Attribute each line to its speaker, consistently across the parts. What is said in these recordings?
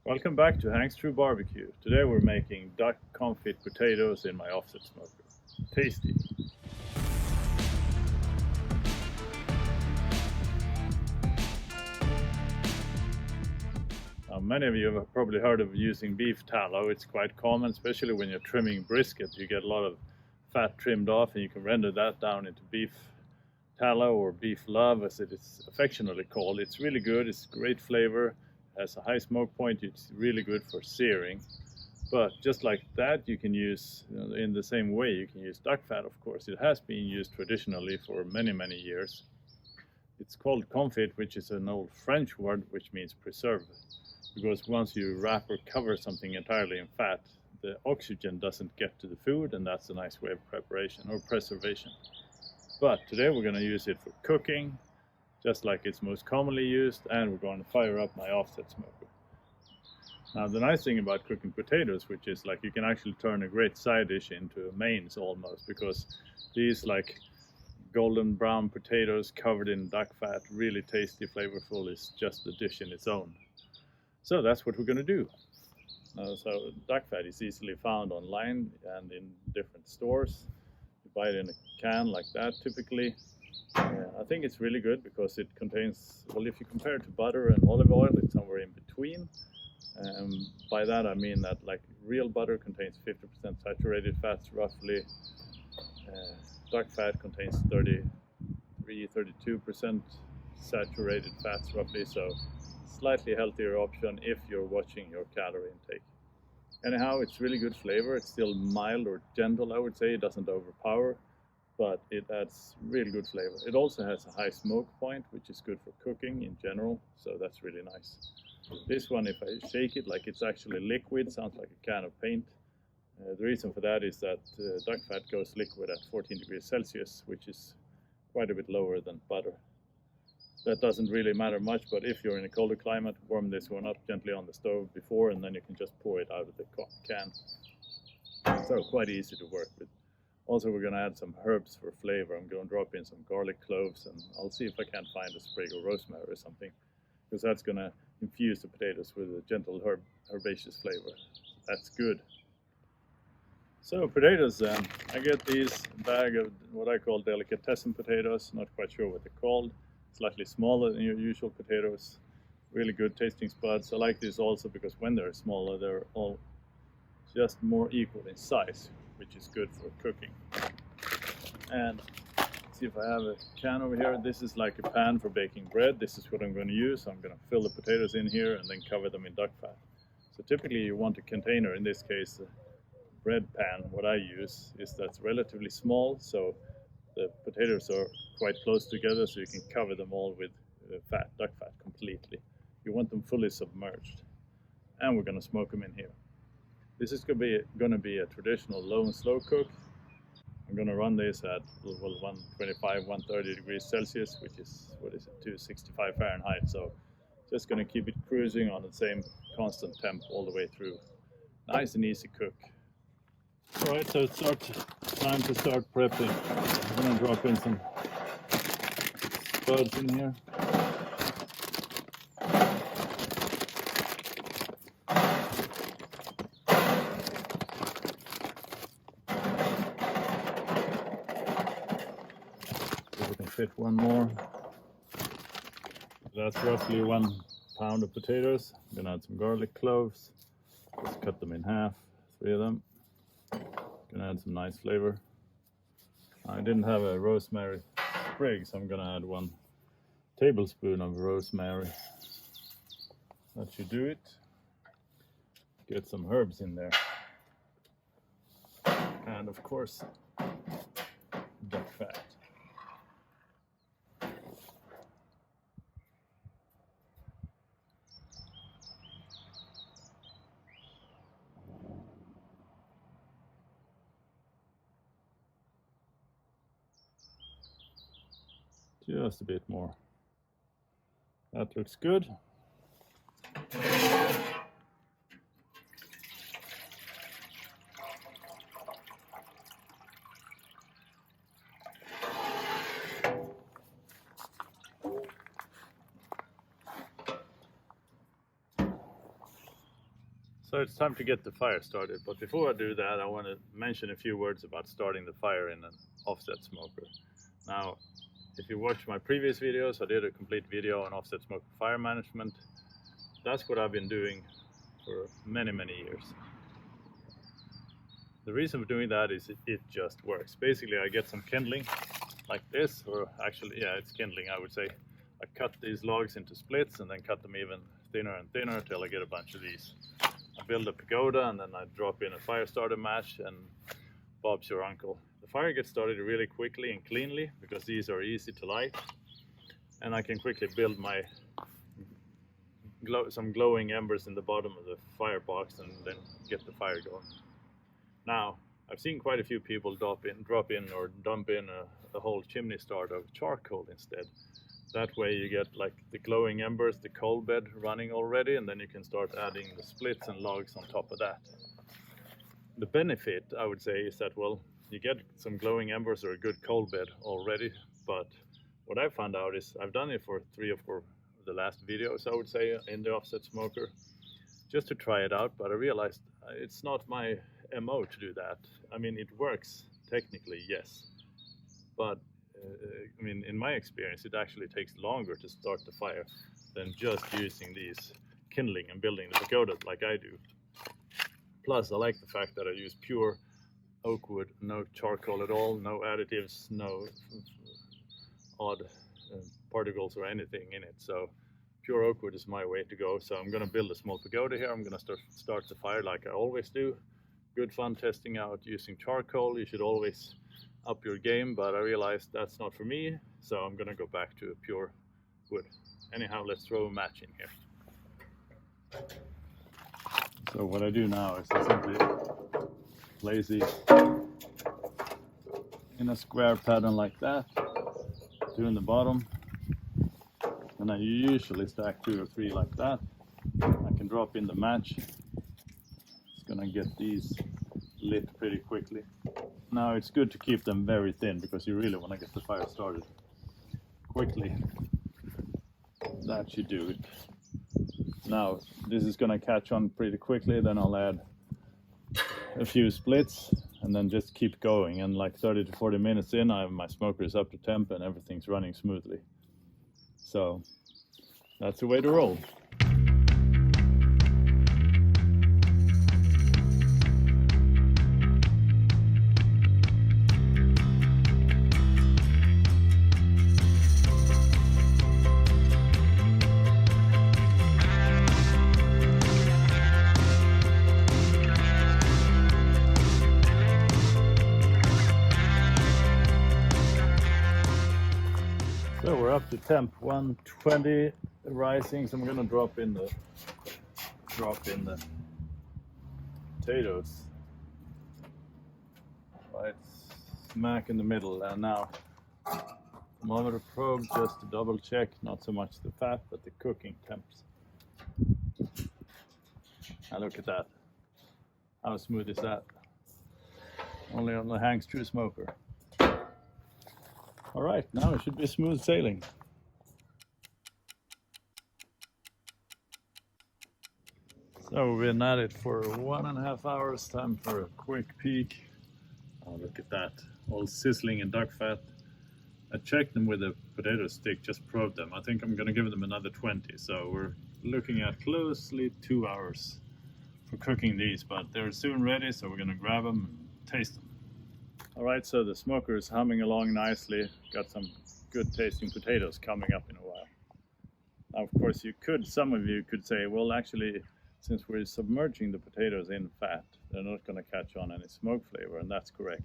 Speaker 1: Welcome back to Hank's True Barbecue. Today we're making duck confit potatoes in my offset smoker. Tasty. Now, many of you have probably heard of using beef tallow. It's quite common, especially when you're trimming brisket. You get a lot of fat trimmed off and you can render that down into beef tallow or beef love as it is affectionately called. It's really good, it's great flavor. Has a high smoke point, it's really good for searing. But just like that, you can use, in the same way, you can use duck fat, of course. It has been used traditionally for many, many years. It's called confit, which is an old French word, which means preserve. Because once you wrap or cover something entirely in fat, the oxygen doesn't get to the food, and that's a nice way of preparation or preservation. But today we're going to use it for cooking, just like it's most commonly used, and we're going to fire up my offset smoker. Now the nice thing about cooking potatoes, which is like you can actually turn a great side dish into a mains almost, because these like golden brown potatoes covered in duck fat, really tasty, flavorful, is just a dish in its own. So that's what we're going to do. So duck fat is easily found online and in different stores. You buy it in a can like that typically. I think it's really good because it contains, well, if you compare it to butter and olive oil, it's somewhere in between. By that I mean that like real butter contains 50% saturated fats roughly. Duck fat contains 32% saturated fats roughly, so slightly healthier option if you're watching your calorie intake. Anyhow, it's really good flavor. It's still mild or gentle, I would say. It doesn't overpower, but it adds really good flavor. It also has a high smoke point, which is good for cooking in general, so that's really nice. This one, if I shake it like it's actually liquid, sounds like a can of paint. The reason for that is that duck fat goes liquid at 14 degrees Celsius, which is quite a bit lower than butter. That doesn't really matter much, but if you're in a colder climate, warm this one up gently on the stove before, and then you can just pour it out of the can. So quite easy to work with. Also, we're going to add some herbs for flavor. I'm going to drop in some garlic cloves, and I'll see if I can find a sprig of rosemary or something, because that's going to infuse the potatoes with a gentle herbaceous flavor. That's good. So potatoes then. I get these bag of what I call delicatessen potatoes, not quite sure what they're called. Slightly smaller than your usual potatoes. Really good tasting spuds. I like these also because when they're smaller, they're all just more equal in size, which is good for cooking. And see if I have a can over here. This is like a pan for baking bread. This is what I'm going to use. I'm going to fill the potatoes in here and then cover them in duck fat. So typically you want a container, in this case a bread pan. What I use is that's relatively small, so the potatoes are quite close together, so you can cover them all with fat, duck fat completely. You want them fully submerged. And we're going to smoke them in here. This is going to be a traditional low and slow cook. I'm going to run this at 125, 130 degrees Celsius, which is, 265 Fahrenheit. So just going to keep it cruising on the same constant temp all the way through. Nice and easy cook. Alright, so it's time to start prepping. I'm going to drop in some spuds in here. See if we can fit one more. That's roughly 1 pound of potatoes. I'm going to add some garlic cloves. Just cut them in half, 3 of them. Gonna add some nice flavor. I didn't have a rosemary sprig, so I'm gonna add 1 tablespoon of rosemary. That should do it. Get some herbs in there. And of course, duck fat. Just a bit more. That looks good. So it's time to get the fire started, but before I do that, I want to mention a few words about starting the fire in an offset smoker. Now, if you watch my previous videos, I did a complete video on offset smoker fire management. That's what I've been doing for many years. The reason for doing that is it just works. Basically, I get some kindling like this, or actually, yeah, it's kindling, I would say. I cut these logs into splits and then cut them even thinner and thinner until I get a bunch of these. I build a pagoda and then I drop in a fire starter match and Bob's your uncle. The fire gets started really quickly and cleanly because these are easy to light, and I can quickly build my some glowing embers in the bottom of the firebox and then get the fire going. Now, I've seen quite a few people drop in or dump in a whole chimney start of charcoal instead. That way you get like the glowing embers, the coal bed running already, and then you can start adding the splits and logs on top of that. The benefit, I would say, is that, well, you get some glowing embers or a good coal bed already, but what I found out is I've done it for 3 or 4 of the last videos, I would say, in the offset smoker, just to try it out, but I realized it's not my MO to do that. I mean, it works technically, yes, but I mean, in my experience, it actually takes longer to start the fire than just using these kindling and building the pagoda like I do. Plus, I like the fact that I use pure oak wood, no charcoal at all, no additives, no odd particles or anything in it. So pure oak wood is my way to go. So I'm going to build a small pagoda here. I'm going to start the fire like I always do. Good fun testing out using charcoal. You should always up your game, but I realized that's not for me, so I'm gonna go back to pure wood. Anyhow, let's throw a match in here. So what I do now is I simply place these in a square pattern like that, 2 in the bottom, and I usually stack 2 or 3 like that. I can drop in the match. It's gonna get these lit pretty quickly. Now it's good to keep them very thin because you really want to get the fire started quickly. That should do it. Now this is going to catch on pretty quickly, then I'll add a few splits and then just keep going, and like 30 to 40 minutes in, my smoker is up to temp and everything's running smoothly. So that's the way to roll. So we're up to temp 120 rising, so I'm gonna drop in the potatoes right smack in the middle. And now thermometer probe just to double check, not so much the fat but the cooking temps. Now look at that. How smooth is that? Only on the hang screw smoker. All right, now it should be smooth sailing. So we've been at it for 1.5 hours. Time for a quick peek. Oh, look at that, all sizzling in duck fat. I checked them with a potato stick, just probed them. I think I'm gonna give them another 20. So we're looking at closely 2 hours for cooking these, but they're soon ready, so we're gonna grab them and taste them. All right, so the smoker is humming along nicely. Got some good tasting potatoes coming up in a while. Now, of course, some of you could say, well, actually, since we're submerging the potatoes in fat, they're not going to catch on any smoke flavor, and that's correct.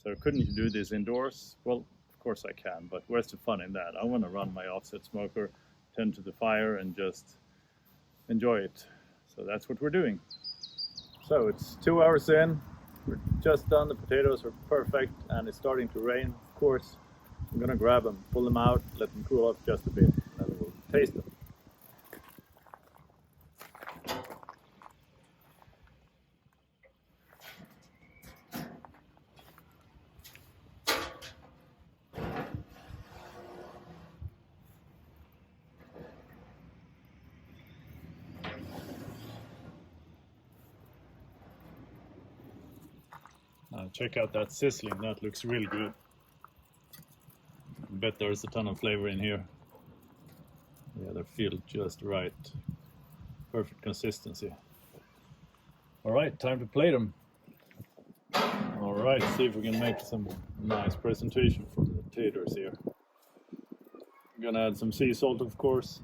Speaker 1: So couldn't you do this indoors? Well, of course I can, but where's the fun in that? I want to run my offset smoker, tend to the fire, and just enjoy it. So that's what we're doing. So it's 2 hours in. We're just done, the potatoes are perfect, and it's starting to rain, of course. I'm gonna grab them, pull them out, let them cool off just a bit, and then we'll taste them. check out that sizzling, that looks really good. I bet there's a ton of flavor in here. Yeah, they feel just right. Perfect consistency. Alright, time to plate them. Alright, see if we can make some nice presentation for the taters here. I'm gonna add some sea salt, of course.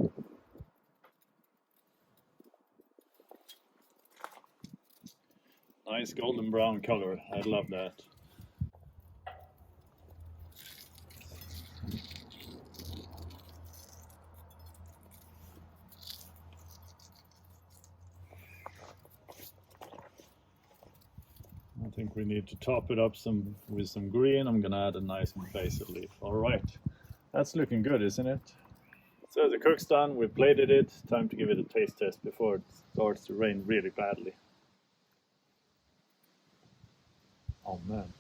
Speaker 1: Nice golden brown color, I love that. I think we need to top it up with some green. I'm gonna add a nice basil leaf. Alright, that's looking good, isn't it? So the cook's done, we plated it. Time to give it a taste test before it starts to rain really badly. Oh man.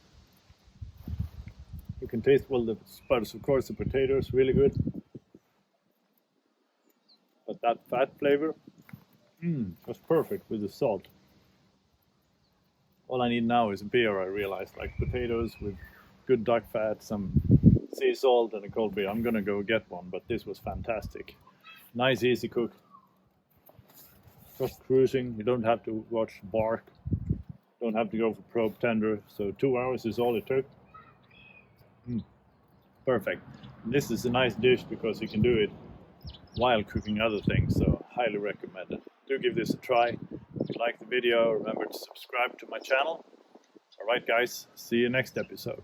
Speaker 1: You can taste, well, the spices, of course, the potatoes, really good. But that fat flavor, was perfect with the salt. All I need now is beer, I realized, like potatoes with good duck fat, some sea salt and a cold beer. I'm gonna go get one, but this was fantastic. Nice, easy cook. Just cruising, you don't have to watch bark. Don't have to go for probe tender, so 2 hours is all it took. Perfect. And this is a nice dish because you can do it while cooking other things, so highly recommend it. Do give this a try. If you like the video, remember to subscribe to my channel. Alright guys, see you next episode.